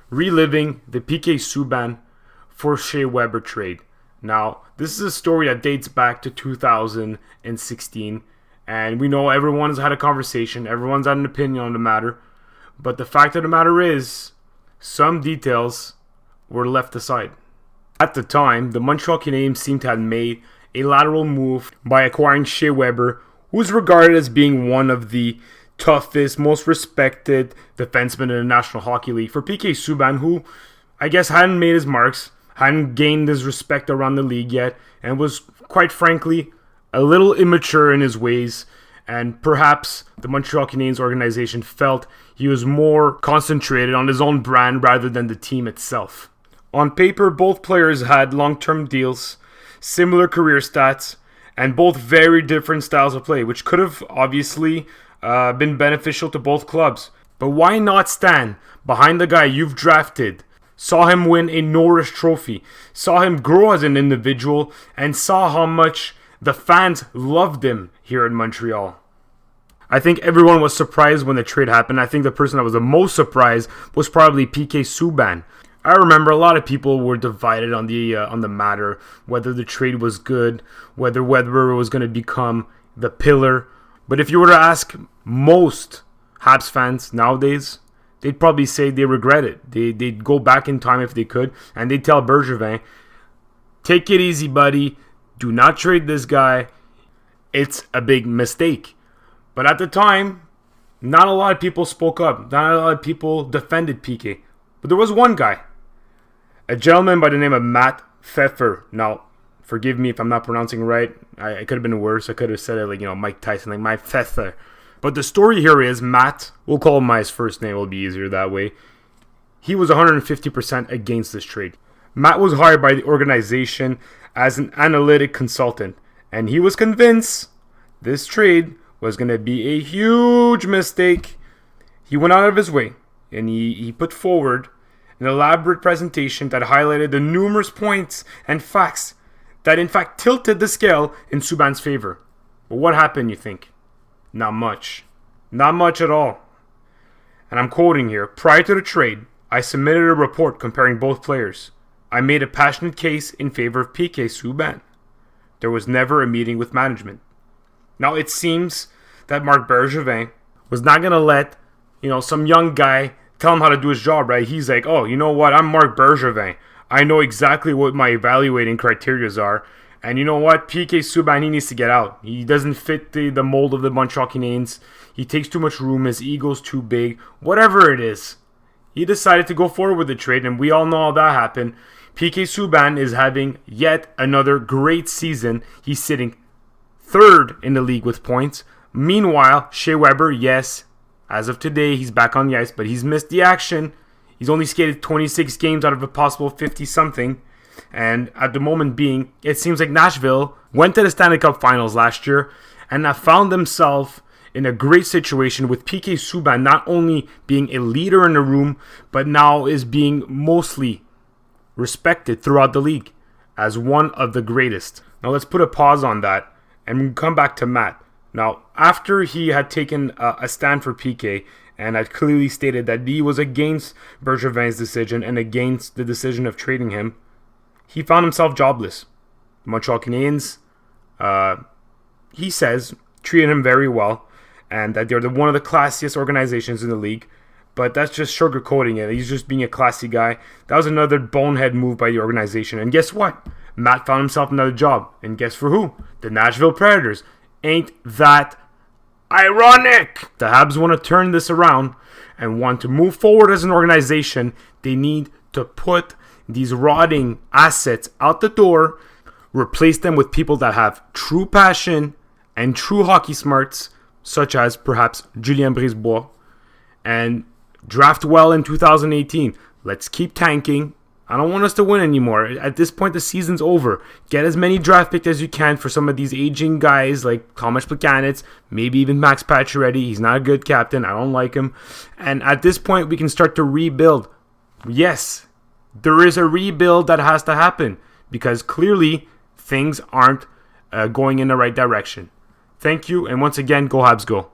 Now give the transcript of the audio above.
reliving the PK Subban for Shea Weber trade. Now, this is a story that dates back to 2016, and we know everyone's had a conversation, everyone's had an opinion on the matter, but the fact of the matter is, some details were left aside. At the time, the Montreal Canadiens seemed to have made a lateral move by acquiring Shea Weber, who is regarded as being one of the toughest, most respected defensemen in the National Hockey League, for PK Subban, who I guess hadn't made his marks, hadn't gained his respect around the league yet, and was, quite frankly, a little immature in his ways. And perhaps the Montreal Canadiens organization felt he was more concentrated on his own brand rather than the team itself. On paper, both players had long-term deals, similar career stats, and both very different styles of play, which could have obviously been beneficial to both clubs. But why not stand behind the guy you've drafted, saw him win a Norris Trophy, saw him grow as an individual, and saw how much the fans loved him here in Montreal? I think everyone was surprised when the trade happened. I think the person that was the most surprised was probably PK Subban. I remember a lot of people were divided on the matter, whether the trade was good, whether Weber was going to become the pillar. But if you were to ask most Habs fans nowadays, they'd probably say they regret it. They'd go back in time if they could, and they'd tell Bergevin, take it easy, buddy. Do not trade this guy. It's a big mistake. But at the time, not a lot of people spoke up. Not a lot of people defended PK. But there was one guy, a gentleman by the name of Matt Pfeffer. Now, forgive me if I'm not pronouncing right. I could have been worse. I could have said it like, Mike Tyson, like Mike Pfeffer. But the story here is Matt, we'll call him by his first name, it'll be easier that way. He was 150% against this trade. Matt was hired by the organization as an analytic consultant, and he was convinced this trade was going to be a huge mistake. He went out of his way, and he put forward an elaborate presentation that highlighted the numerous points and facts that in fact tilted the scale in Subban's favor. But what happened, you think? Not much. Not much at all. And I'm quoting here, prior to the trade, I submitted a report comparing both players. I made a passionate case in favor of PK Subban. There was never a meeting with management. Now it seems that Marc Bergevin was not going to let, some young guy tell him how to do his job, right? He's like, oh, you know what? I'm Marc Bergevin. I know exactly what my evaluating criteria are. And you know what? PK Subban, he needs to get out. He doesn't fit the mold of the Montreal Canadiens. He takes too much room. His ego's too big. Whatever it is. He decided to go forward with the trade, and we all know how that happened. PK Subban is having yet another great season. He's sitting third in the league with points. Meanwhile, Shea Weber, yes, as of today, he's back on the ice, but he's missed the action. He's only skated 26 games out of a possible 50-something. And at the moment being, it seems like Nashville went to the Stanley Cup Finals last year and have found themselves in a great situation with PK Subban not only being a leader in the room, but now is being mostly respected throughout the league as one of the greatest. Now let's put a pause on that and come back to Matt. Now, after he had taken a stand for PK and had clearly stated that he was against Bergevin's decision and against the decision of trading him, he found himself jobless. The Montreal Canadiens, he says, treated him very well and that they're one of the classiest organizations in the league. But that's just sugarcoating it. He's just being a classy guy. That was another bonehead move by the organization. And guess what? Matt found himself another job. And guess for who? The Nashville Predators. Ain't that ironic? The Habs want to turn this around and want to move forward as an organization. They need to put these rotting assets out the door, replace them with people that have true passion and true hockey smarts, such as perhaps Julien Brisebois, and draft well in 2018. Let's keep tanking. I don't want us to win anymore. At this point, the season's over. Get as many draft picks as you can for some of these aging guys like Tomas Plekanec, maybe even Max Pacioretty. He's not a good captain. I don't like him. And at this point, we can start to rebuild. Yes, there is a rebuild that has to happen because clearly things aren't going in the right direction. Thank you, and once again, go Habs go.